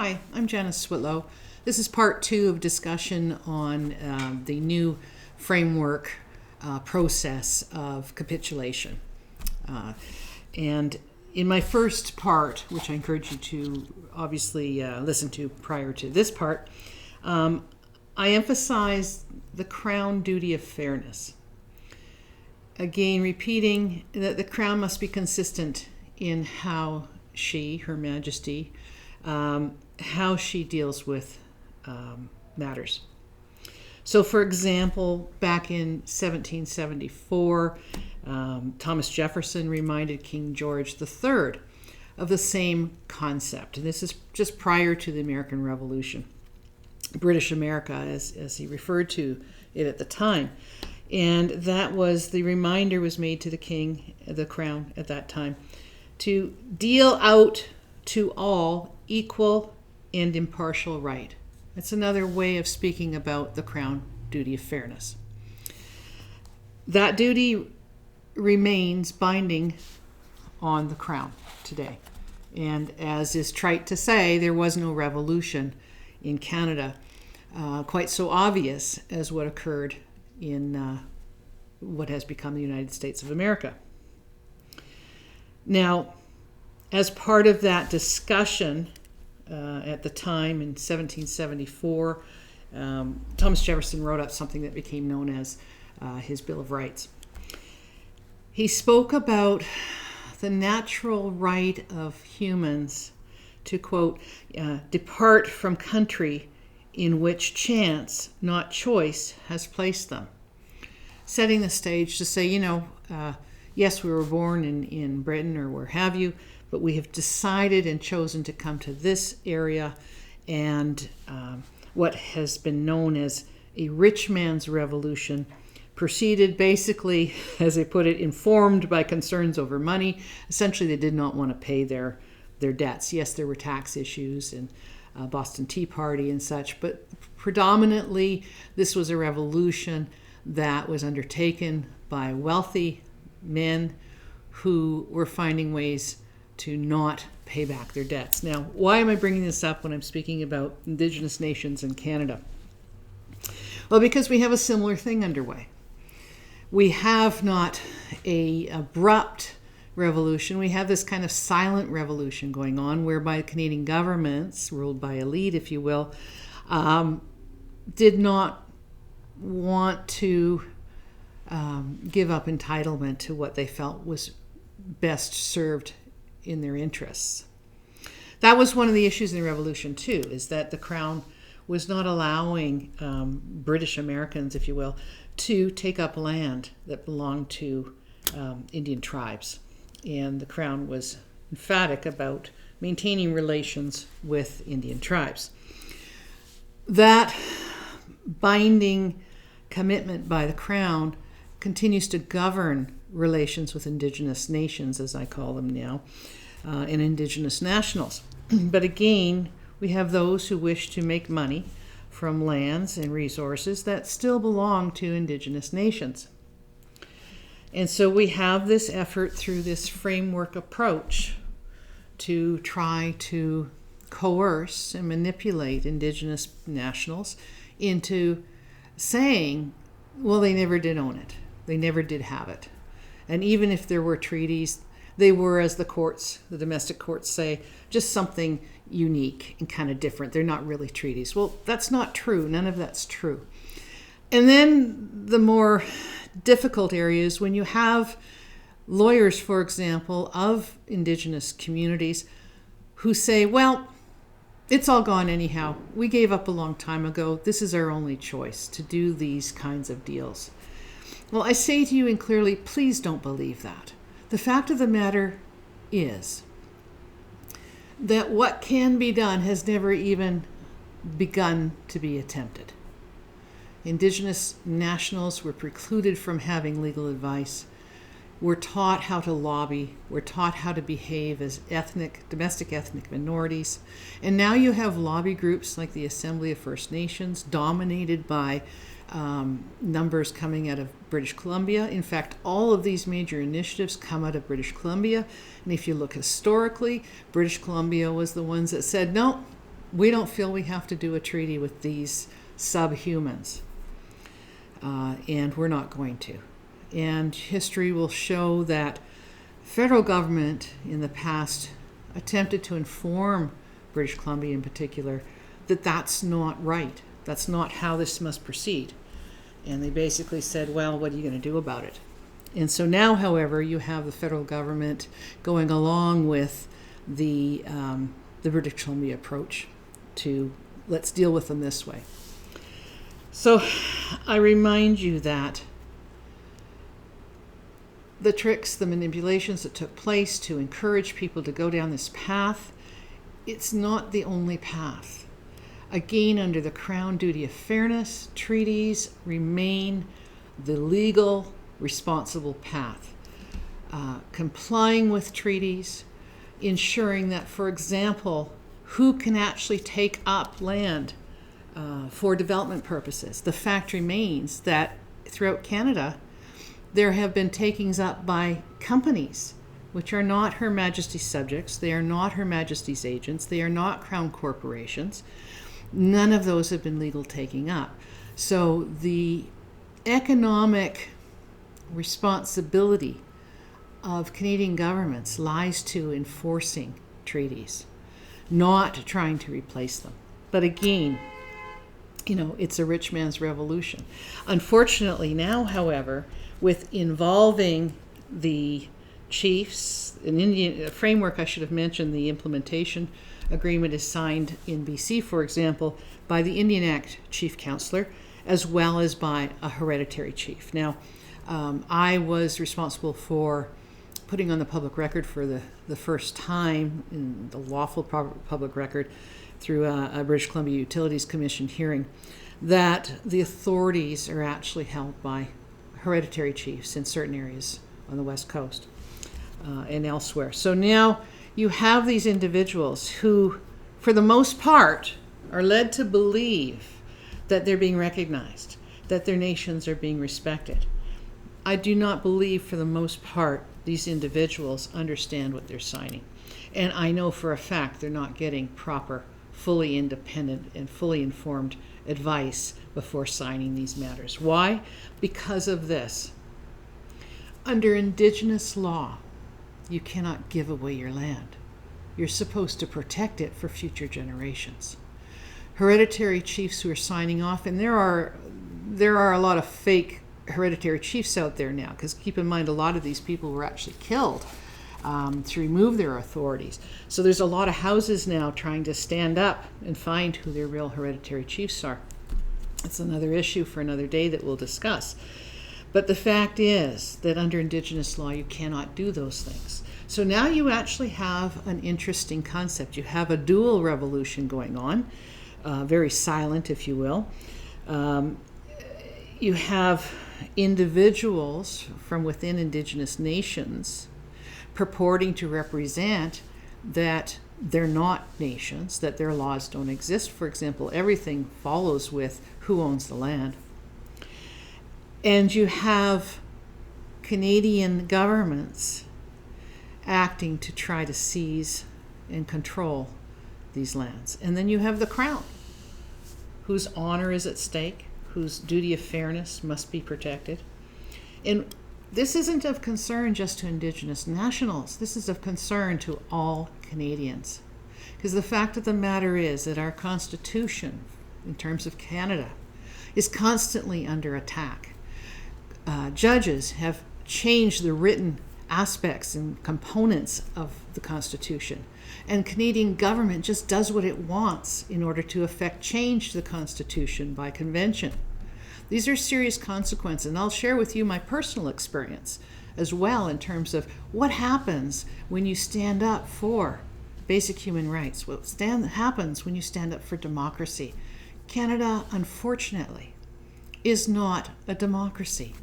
Hi, I'm Janice Switlo. This is part 2 of discussion on the new framework process of capitulation. And in my first part, which I encourage you to obviously listen to prior to this part, I emphasized the Crown duty of fairness. Again, repeating that the Crown must be consistent in how she, Her Majesty, how she deals with matters. So, for example, back in 1774, Thomas Jefferson reminded King George III of the same concept. And this is just prior to the American Revolution. British America, as he referred to it at the time. And that was, the reminder was made to the king, the crown at that time, to deal out to all equal and impartial right. That's another way of speaking about the crown duty of fairness. That duty remains binding on the crown today. And as is trite to say, there was no revolution in Canada quite so obvious as what occurred in what has become the United States of America. Now, as part of that discussion at the time in 1774, Thomas Jefferson wrote up something that became known as his Bill of Rights. He spoke about the natural right of humans to, quote, depart from country in which chance, not choice, has placed them. Setting the stage to say, yes, we were born in Britain or where have you, but we have decided and chosen to come to this area, and what has been known as a rich man's revolution proceeded basically, as they put it, informed by concerns over money. Essentially, they did not want to pay their debts. Yes, there were tax issues and Boston Tea Party and such, but predominantly this was a revolution that was undertaken by wealthy men who were finding ways to not pay back their debts. Now, why am I bringing this up when I'm speaking about Indigenous nations in Canada? Well, because we have a similar thing underway. We have not an abrupt revolution. We have this kind of silent revolution going on whereby Canadian governments, ruled by elite, if you will, did not want to give up entitlement to what they felt was best served in their interests. That was one of the issues in the Revolution too, is that the Crown was not allowing British Americans, if you will, to take up land that belonged to Indian tribes. And the Crown was emphatic about maintaining relations with Indian tribes. That binding commitment by the Crown continues to govern relations with Indigenous nations, as I call them now, and Indigenous nationals. But again, we have those who wish to make money from lands and resources that still belong to Indigenous nations. And so we have this effort through this framework approach to try to coerce and manipulate Indigenous nationals into saying, well, they never did own it. They never did have it. And even if there were treaties, they were, as the courts, the domestic courts say, just something unique and kind of different. They're not really treaties. Well, that's not true. None of that's true. And then the more difficult areas, when you have lawyers, for example, of Indigenous communities who say, well, it's all gone anyhow. We gave up a long time ago. This is our only choice to do these kinds of deals. Well, I say to you and clearly, please don't believe that. The fact of the matter is that what can be done has never even begun to be attempted. Indigenous nationals were precluded from having legal advice. We're taught how to lobby. We're taught how to behave as domestic ethnic minorities. And now you have lobby groups like the Assembly of First Nations, dominated by numbers coming out of British Columbia. In fact, all of these major initiatives come out of British Columbia. And if you look historically, British Columbia was the ones that said, no, we don't feel we have to do a treaty with these subhumans, and we're not going to. And history will show that federal government in the past attempted to inform British Columbia in particular that that's not right. That's not how this must proceed. And they basically said, well, what are you going to do about it? And so now, however, you have the federal government going along with the British Columbia approach to let's deal with them this way. So I remind you that the tricks, the manipulations that took place to encourage people to go down this path, it's not the only path. Again, under the Crown duty of fairness, treaties remain the legal, responsible path. Complying with treaties, ensuring that, for example, who can actually take up land for development purposes. The fact remains that throughout Canada, there have been takings up by companies which are not Her Majesty's subjects, they are not Her Majesty's agents, they are not Crown corporations. None of those have been legal taking up. So the economic responsibility of Canadian governments lies to enforcing treaties, not trying to replace them. But again, it's a rich man's revolution. Unfortunately now, however, with involving the chiefs, an Indian framework, I should have mentioned, the implementation agreement is signed in BC, for example, by the Indian Act Chief Councillor, as well as by a hereditary chief. Now, I was responsible for putting on the public record for the first time in the lawful public record through a British Columbia Utilities Commission hearing that the authorities are actually held by hereditary chiefs in certain areas on the West Coast and elsewhere. So now you have these individuals who, for the most part, are led to believe that they're being recognized, that their nations are being respected. I do not believe, for the most part, these individuals understand what they're signing. And I know for a fact they're not getting proper, fully independent and fully informed advice before signing these matters. Why? Because of this. Under Indigenous law, you cannot give away your land. You're supposed to protect it for future generations. Hereditary chiefs who are signing off, and there are a lot of fake hereditary chiefs out there now, because keep in mind a lot of these people were actually killed to remove their authorities. So there's a lot of houses now trying to stand up and find who their real hereditary chiefs are. It's another issue for another day that we'll discuss. But the fact is that under Indigenous law, you cannot do those things. So now you actually have an interesting concept. You have a dual revolution going on, very silent, if you will. You have individuals from within Indigenous nations purporting to represent that they're not nations, that their laws don't exist. For example, everything follows with who owns the land. And you have Canadian governments acting to try to seize and control these lands. And then you have the Crown, whose honor is at stake, whose duty of fairness must be protected. And this isn't of concern just to Indigenous nationals. This is of concern to all Canadians. Because the fact of the matter is that our Constitution, in terms of Canada, is constantly under attack. Judges have changed the written aspects and components of the Constitution. And Canadian government just does what it wants in order to effect change to the Constitution by convention. These are serious consequences, and I'll share with you my personal experience as well in terms of what happens when you stand up for basic human rights, what happens when you stand up for democracy. Canada, unfortunately, is not a democracy.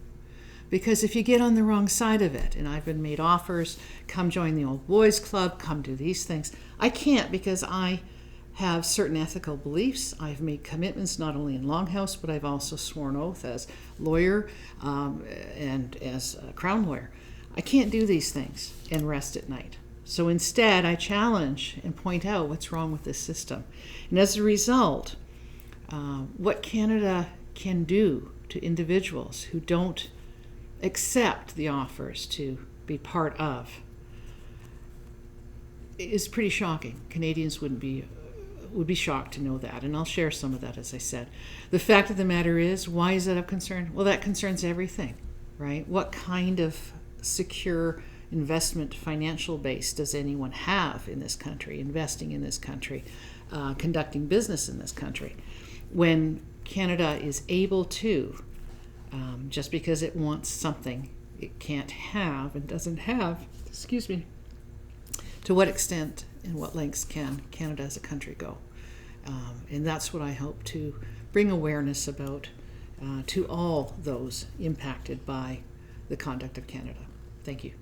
Because if you get on the wrong side of it, and I've been made offers, come join the old boys club, come do these things, I can't because I have certain ethical beliefs. I've made commitments not only in Longhouse, but I've also sworn oath as lawyer and as a Crown lawyer. I can't do these things and rest at night. So instead, I challenge and point out what's wrong with this system. And as a result, what Canada can do to individuals who don't accept the offers to be part of is pretty shocking. Canadians would be shocked to know that, and I'll share some of that, as I said. The fact of the matter is, why is that of concern? Well, that concerns everything, right? What kind of secure investment financial base does anyone have in this country, investing in this country, conducting business in this country, when Canada is able to, just because it wants something it can't have and doesn't have, to what extent and what lengths can Canada as a country go? And that's what I hope to bring awareness about to all those impacted by the conduct of Canada. Thank you.